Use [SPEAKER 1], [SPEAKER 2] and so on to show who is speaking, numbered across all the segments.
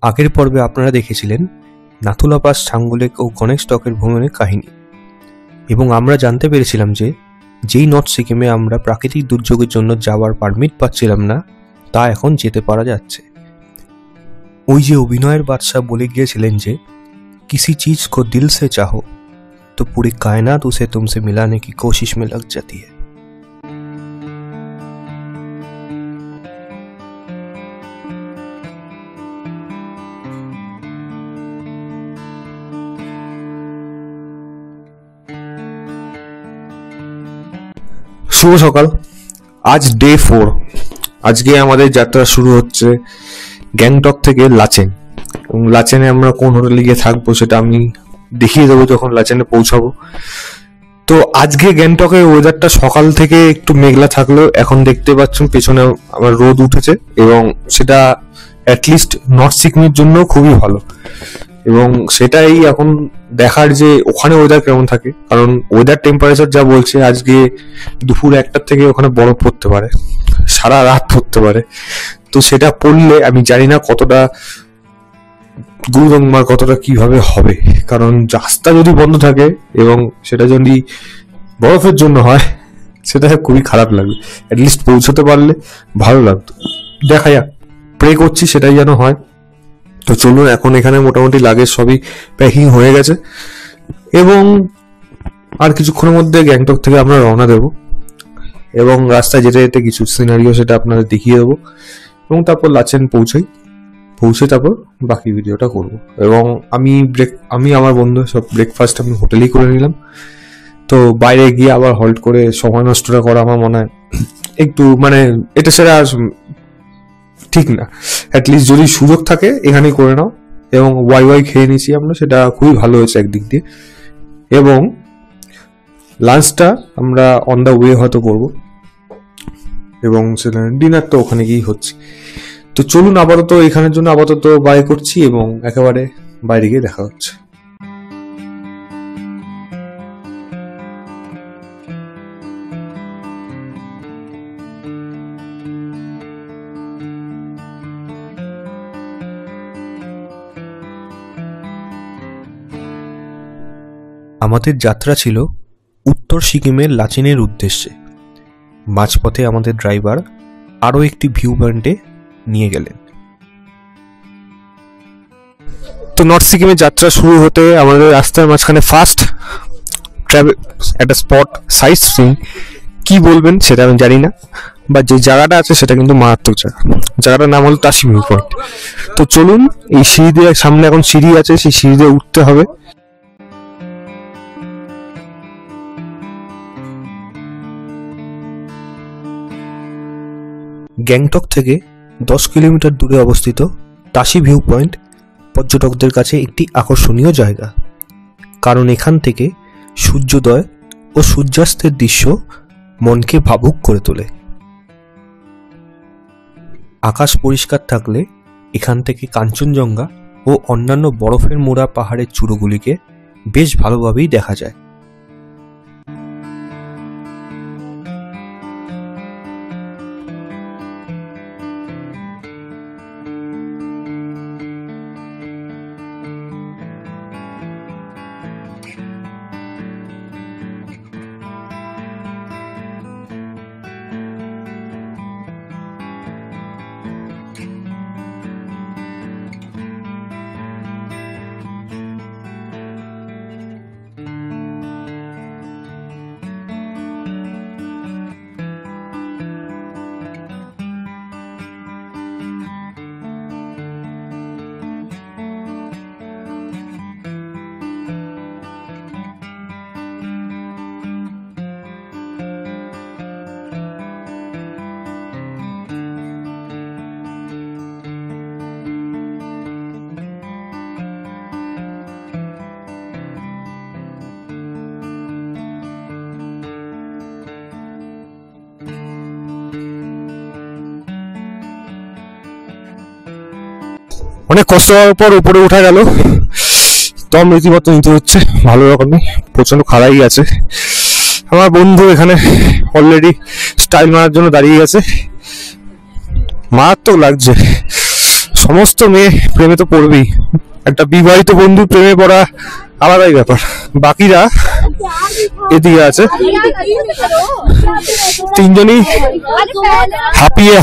[SPEAKER 1] আগের পর্বে আপনারা দেখেছিলেন নাথুলা পাস, ছাঙ্গু লেক ও গণেশ টকের ভ্রমণের কাহিনী, এবং আমরা জানতে পেরেছিলাম যে যেই নর্থ সিকিমে আমরা প্রাকৃতিক দুর্যোগের জন্য যাওয়ার পারমিট পাচ্ছিলাম না, তা এখন যেতে পারা যাচ্ছে। ওই যে অভিনয়ের বাদশাহ বলে গিয়েছিলেন যে किसी चीज को दिल से चाहो तो पूरी कायनात उसे तुमसे मिलाने की कोशिश में लग जाती है।
[SPEAKER 2] শুভ সকাল। আজ ডে 4। আজকে আমাদের যাত্রা শুরু হচ্ছে গ্যাংটক থেকে লাচেন, এবং লাচেনে আমরা কোন হোটেলে গিয়ে থাকবো সেটা আমি দেখিয়ে দেবো যখন লাচেনে পৌঁছাবো। তো আজকে গ্যাংটকের ওয়েদারটা সকাল থেকে একটু মেঘলা থাকলেও এখন দেখতে পাচ্ছেন পেছনে আমার রোদ উঠেছে, এবং সেটা অ্যাটলিস্ট নর্থ সিকিমের জন্য খুবই ভালো। এবং সেটাই এখন দেখার যে ওখানে ওয়েদার কেমন থাকে, কারণ ওয়েদার টেম্পারেচার যা বলছে আজকে দুপুর 1টার থেকে ওখানে বরফ পড়তে পারে, সারা রাত পড়তে পারে। তো সেটা পড়লে আমি জানি না কতটা গুরুদংমার কতটা কিভাবে হবে, কারণ রাস্তা যদি বন্ধ থাকে এবং সেটা যদি বরফের জন্য হয় সেটা খুবই খারাপ লাগবে। অ্যাটলিস্ট পৌঁছতে পারলে ভালো লাগতো। দেখা যাক, প্রে করছি সেটাই যেন হয়। তো চলুন, এখন এখানে মোটামুটি লাগেজ সবই প্যাকিং হয়ে গেছে, এবং আর কিছুক্ষণের মধ্যে গ্যাংটক থেকে আমরা রওনা দেব, এবং রাস্তায় যেতে যেতে কিছু সিনারিও সেটা আপনাদের দেখিয়ে দেবো, এবং তারপর লাচেন পৌঁছে তারপর বাকি ভিডিওটা করব। এবং আমি আমার বন্ধু সব ব্রেকফাস্ট আমি হোটেলেই করে নিলাম। তো বাইরে গিয়ে আবার হল্ট করে সময় নষ্টটা করা আমার মনে হয় একটু এটা সেটা ঠিক না। অ্যাটলিস্ট যদি সুযোগ থাকে এখানেই করে নাও, এবং ওয়াই খেয়ে নিয়েছি আমরা, সেটা খুবই ভালো হয়েছে একদিক দিয়ে। এবং লাঞ্চটা আমরা অন দ্য ওয়ে হয়তো করবো, এবং সেটা ডিনার তো ওখানে গিয়েই হচ্ছে। তো চলুন, আপাতত এখানের জন্য আপাতত বাই করছি, এবং একেবারে বাইরে গিয়ে দেখা হচ্ছে।
[SPEAKER 1] আমাদের যাত্রা ছিল উত্তর সিকিমের লাচেনের উদ্দেশ্যে। মাঝপথে আমাদের ড্রাইভার আরও একটি ভিউ পয়েন্টে নিয়ে গেলেন।
[SPEAKER 2] তো নর্থ সিকিমের যাত্রা শুরু হতে আমাদের রাস্তার মাঝখানে ফার্স্ট ট্রাভেল একটা স্পট সাইট সিইং কি বলবেন সেটা আমি জানি না, বা যে জায়গাটা আছে সেটা কিন্তু মারাত্মক জায়গাটার নাম হলো তাসি ভিউ পয়েন্ট। তো চলুন, এই সিঁড়ি দিয়ে সামনে এখন সিঁড়ি আছে, সেই সিঁড়ি দিয়ে উঠতে হবে।
[SPEAKER 1] গ্যাংটক থেকে 10 কিলোমিটার দূরে অবস্থিত তাসি ভিউ পয়েন্ট পর্যটকদের কাছে একটি আকর্ষণীয় জায়গা, কারণ এখান থেকে সূর্যোদয় ও সূর্যাস্তের দৃশ্য মনকে ভাবুক করে তোলে। আকাশ পরিষ্কার থাকলে এখান থেকে কাঞ্চনজঙ্ঘা ও অন্যান্য বরফের মোড়া পাহাড়ের চূড়োগুলিকে বেশ ভালোভাবেই দেখা যায়।
[SPEAKER 2] অনেক কষ্ট হওয়ার পর উপরে উঠা গেল, দম রীতিমতো নিতে হচ্ছে ভালো রকমই, প্রচন্ড খাড়াই আছে। আমার বন্ধু এখানে অলরেডি স্টাইল মারার জন্য দাঁড়িয়ে গেছে, মারাত্মক লাগছে। সমস্ত মেয়ে প্রেমে তো পড়বেই, একটা বিবাহিত বন্ধু প্রেমে পড়া আলাদাই ব্যাপার। বাকিরা এদিকে আছে, তিনজনই হাঁপিয়ে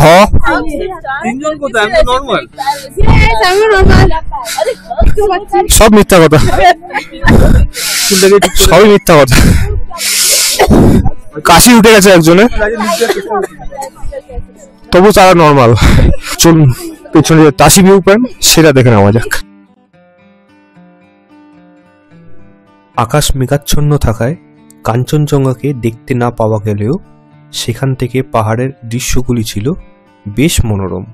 [SPEAKER 2] সব মিথ্যা কথা, সবই মিথ্যা কথা। কাশি উঠে গেছে একজনের, তবু তারা নর্মাল। চলুন পেছনে যে তাসি ভিউ পয়েন্ট সেটা দেখে নেওয়া যাক।
[SPEAKER 1] আকাশ মেঘাচ্ছন্ন থাকায় কাঞ্চনজঙ্ঘাকে দেখতে না পাওয়া গেলেও সেখান থেকে পাহাড়ের দৃশ্যগুলি ছিল বেশ মনোরম।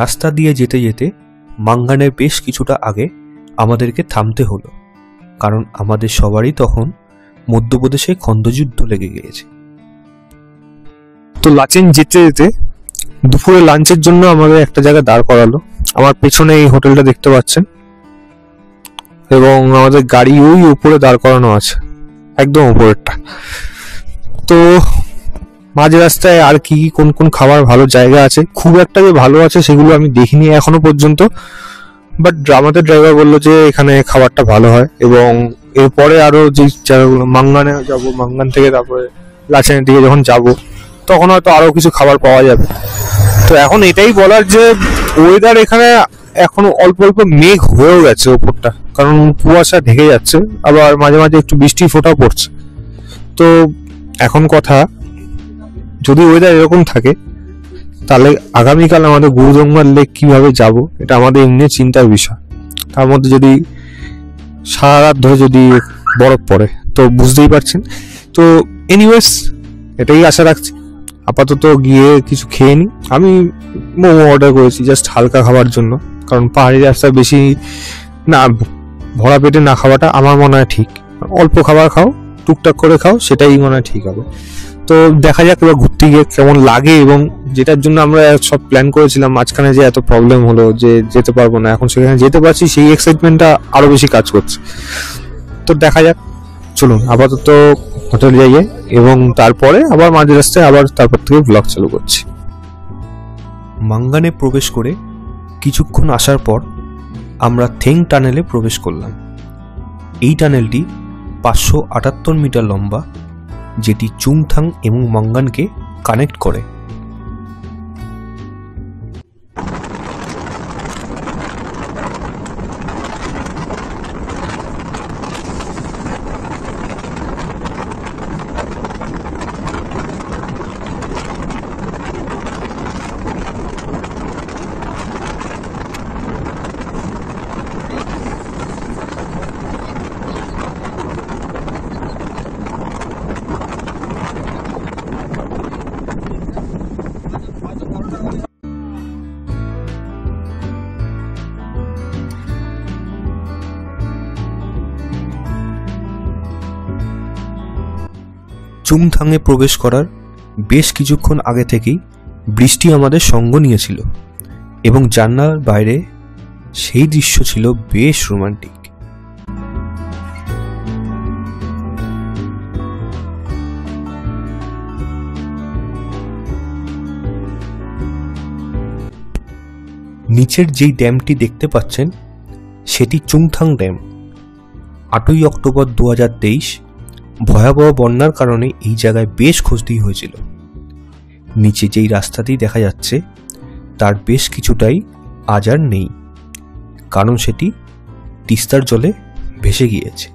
[SPEAKER 1] রাস্তা দিয়ে যেতে যেতে মাঙ্গানের বেশ কিছুটা আগে আমাদেরকে থামতে হলো, কারণ আমাদের সবারই তখন মধ্যপ্রদেশে খন্দযুদ্ধ লেগে গিয়েছে।
[SPEAKER 2] তো লাচেন যেতে যেতে দুপুরে লাঞ্চের জন্য আমাদের একটা জায়গায় দাঁড় করালো। আমার পেছনে এই হোটেলটা দেখতে পাচ্ছেন, এবং আমাদের গাড়ি ওই উপরে দাঁড় করানো আছে, একদম উপরেরটা। তো মাঝ রাস্তায় আর কি কোন কোন খাবার ভালো জায়গা আছে, খুব একটা যে ভালো আছে সেগুলো আমি দেখিনি এখনো পর্যন্ত, বাট আমাদের ড্রাইভার বললো যে এখানে খাবারটা ভালো হয়। এবং এরপরে আরো যে জায়গাগুলো, মাঙ্গানে যাব, মাঙ্গান থেকে তারপরে লাচেনের দিকে যখন যাব তখন হয়তো আরো কিছু খাবার পাওয়া যাবে। তো এখন এটাই বলার যে ওয়েদার এখানে এখনো অল্প অল্প মেঘ হয়েও গেছে ওপরটা, কারণ কুয়াশা ঢেকে যাচ্ছে, আবার মাঝে মাঝে একটু বৃষ্টি ফোঁটাও পড়ছে। তো এখন কথা, যদি ওয়েদার এরকম থাকে তাহলে আগামীকাল আমাদের গুরুজঙ্গল লেক কিভাবে যাব, এটা আমাদের এমনি চিন্তার বিষয়। তার মধ্যে যদি সারা রাত ধরে যদি বরফ পড়ে তো বুঝতেই পারছেন। তো এনিওয়েজ এটাই আশা রাখছি। আপাতত গিয়ে কিছু খেয়ে নিই। আমি মোমো অর্ডার করেছি জাস্ট হালকা খাবার জন্য, কারণ পাহাড়ি রাস্তায় বেশি না ভরা পেটে না খাওয়াটা আমার মনে হয় ঠিক। অল্প খাবার খাও, টুকটাক করে খাও, সেটাই মনে হয় ঠিক হবে। তো দেখা যাক এবার ঘুরতে গিয়ে কেমন লাগে, এবং যেটার জন্য আমরা সব প্ল্যান করেছিলাম মাঝখানে যে এত প্রবলেম হলো যে যেতে পারবো না, এখন সেখানে যেতে পারছি, সেই এক্সাইটমেন্টটা আরো বেশি কাজ করছে। তো দেখা যাক, চলুন আপাতত হোটেল যাইয়ে, এবং তারপরে আবার মাঝ রাস্তায় আবার তারপর থেকে ব্লগ চালু করছি।
[SPEAKER 1] মাঙ্গানে প্রবেশ করে কিছুক্ষণ আসার পর আমরা থেং টানেলে প্রবেশ করলাম। এই টানেলটি 578 মিটার লম্বা, যেটি চুংথাং এবং মাঙ্গানকে কানেক্ট করে। চুংথাংয়ে প্রবেশ করার বেশ কিছুক্ষণ আগে থেকেই বৃষ্টি আমাদের সঙ্গ নিয়েছিল, এবং জানলার বাইরে সেই দৃশ্য ছিল বেশ রোমান্টিক। নিচের যেই ড্যামটি দেখতে পাচ্ছেন সেটি চুংথাং ড্যাম। 8ই অক্টোবর 2023 ভয়াবহ বন্যার কারণে এই জায়গায় বেশ ক্ষতি হয়েছিল। নিচে যেই রাস্তাটি দেখা যাচ্ছে তার বেশ কিছুটাই আজ আর নেই, কারণ সেটি তিস্তার জলে ভেসে গিয়েছে।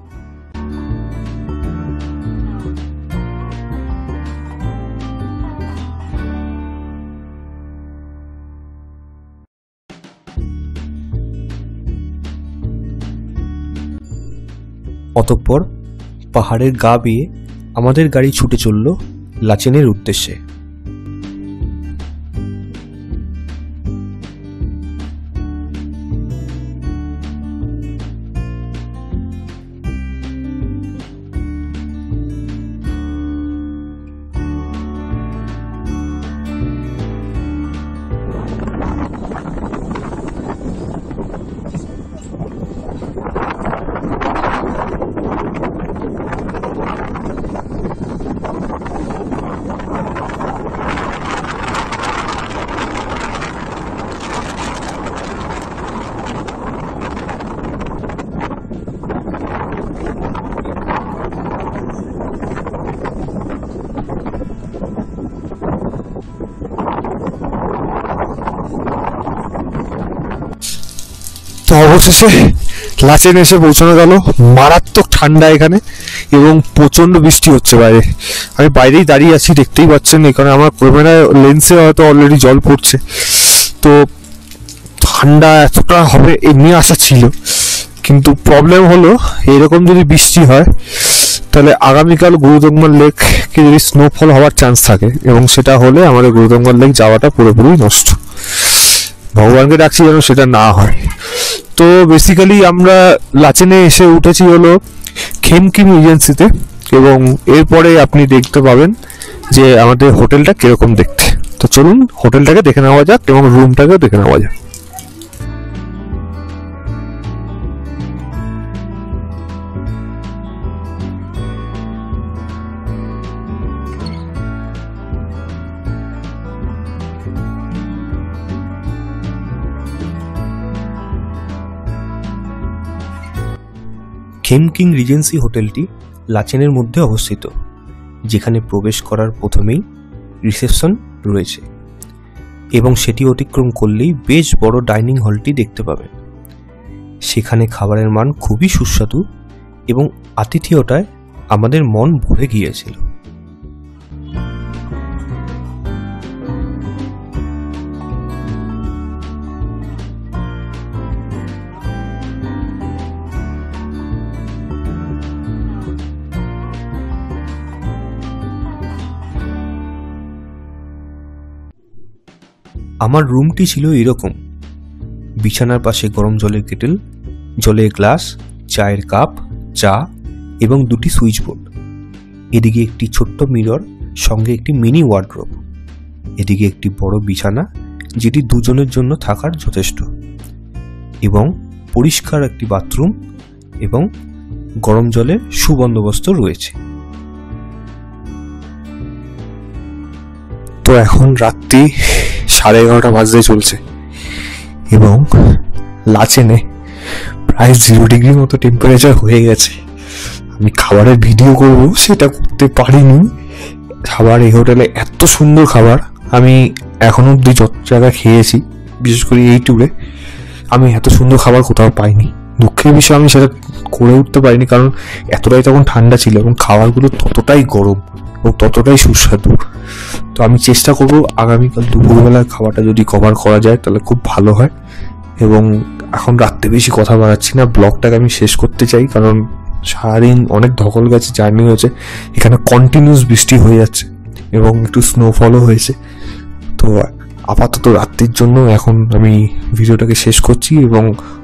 [SPEAKER 1] অতঃপর পাহাড়ের গা বেয়ে আমাদের গাড়ি ছুটে চলল লাচেনের উদ্দেশ্যে।
[SPEAKER 2] তো অবশেষে লাচেন এসে পৌঁছানো গেল। মারাত্মক ঠান্ডা এখানে এবং প্রচন্ড বৃষ্টি হচ্ছে বাইরে। আমি বাইরেই দাঁড়িয়ে আছি, দেখতেই পাচ্ছেন এখানে আমার ক্যামেরা লেন্সে হয়তো অলরেডি জল পড়ছে। তো ঠান্ডা এতটা হবে এমনি আশা ছিল, কিন্তু প্রবলেম হলো এরকম যদি বৃষ্টি হয় তাহলে আগামীকাল গুরুদঙ্গল লেকে যদি স্নোফল হওয়ার চান্স থাকে, এবং সেটা হলে আমাদের গুরুদঙ্গল লেক যাওয়াটা পুরোপুরি নষ্ট। ভগবানকে ডাকছি যেন সেটা না হয়। তো বেসিক্যালি আমরা লাচেনে এসে উঠেছি হলো খেমকিম রিজেন্সিতে, এবং এরপরে আপনি দেখতে পাবেন যে আমাদের হোটেলটা কিরকম দেখতে। তো চলুন হোটেলটাকে দেখে নেওয়া যাক এবং রুমটাকেও দেখে নেওয়া যাক।
[SPEAKER 1] খেমকিং রিজেন্সি হোটেলটি লাচেনের মধ্যে অবস্থিত, যেখানে প্রবেশ করার প্রথমেই রিসেপশন রয়েছে এবং সেটি অতিক্রম করলেই বেশ বড় ডাইনিং হলটি দেখতে পাবেন। সেখানে খাবারের মান খুবই সুস্বাদু এবং আতিথেয়তায় আমাদের মন ভরে গিয়েছিল। আমার রুমটি ছিল এরকম: বিছানার পাশে গরম জলের কেটেল, জলের গ্লাস, চায়ের কাপ, চা এবং দুটি সুইচ বোর্ড। এদিকে একটি ছোট্ট মিরর, সঙ্গে একটি মিনি ওয়ার্ডরোব। এদিকে একটি বড় বিছানা যেটি দুজনের জন্য থাকার যথেষ্ট, এবং পরিষ্কার একটি বাথরুম এবং গরম জলের সুবন্দোবস্ত রয়েছে।
[SPEAKER 2] তো এখন রাত্রি 11:30 বাজতে চলছে এবং লাচেনে প্রায় 0 ডিগ্রি মতো টেম্পারেচার হয়ে গেছে। আমি খাবারের ভিডিও করব সেটা করতে পারিনি। খাবার এই হোটেলে এত সুন্দর খাবার, আমি এখনো অব্দি যত জায়গায় খেয়েছি, বিশেষ করে এই ট্যুরে, আমি এত সুন্দর খাবার কোথাও পাইনি। দুঃখের বিষয় আমি সেটা করে উঠতে পারিনি, কারণ এতটাই তখন ঠান্ডা ছিল এবং খাবারগুলো ততটাই গরম এবং ততটাই সুস্বাদু। তো আমি চেষ্টা করব আগামীকাল দুপুরবেলার খাবারটা যদি কভার করা যায় তাহলে খুব ভালো হয়। এবং এখন রাত্রে বেশি কথা বাড়াচ্ছি না, ব্লগটাকে আমি শেষ করতে চাই, কারণ সারাদিন অনেক ধকল গেছে, জার্নি হয়েছে। এখানে কন্টিনিউস বৃষ্টি হয়ে যাচ্ছে এবং একটু স্নোফলও হয়েছে। তো আপাতত রাত্রির জন্য এখন আমি ভিডিওটাকে শেষ করছি, এবং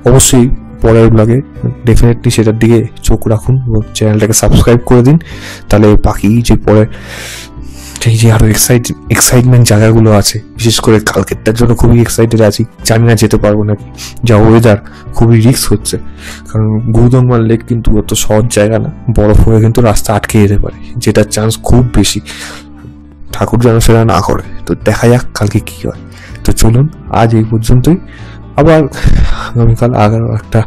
[SPEAKER 2] অবশ্যই পরের ব্লগে ডেফিনেটলি সেটার দিকে চোখ রাখুন এবং চ্যানেলটাকে সাবস্ক্রাইব করে দিন। তাহলে বাকি যে পরে যে আরো এক্সাইটমেন্ট জায়গাগুলো আছে, বিশেষ করে কালকেরটার জন্য খুবই এক্সাইটেড আছি। জানি না যেতে পারবো নাকি, যা ওয়েদার খুবই রিস্ক হচ্ছে, কারণ গুরুদঙ্গল লেক কিন্তু অত সহজ জায়গা না, বরফ হয়ে কিন্তু রাস্তা আটকে যেতে পারে, যেটার চান্স খুব বেশি। ঠাকুর যেন সেটা না করে। তো দেখা যাক কালকে কি হয়। তো চলুন আজ এই পর্যন্তই, আবার আগামীকাল আগারও একটা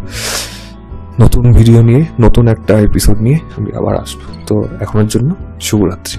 [SPEAKER 2] নতুন ভিডিও নিয়ে, নতুন একটা এপিসোড নিয়ে আমি আবার আসবো। তো এখনের জন্য শুভরাত্রি।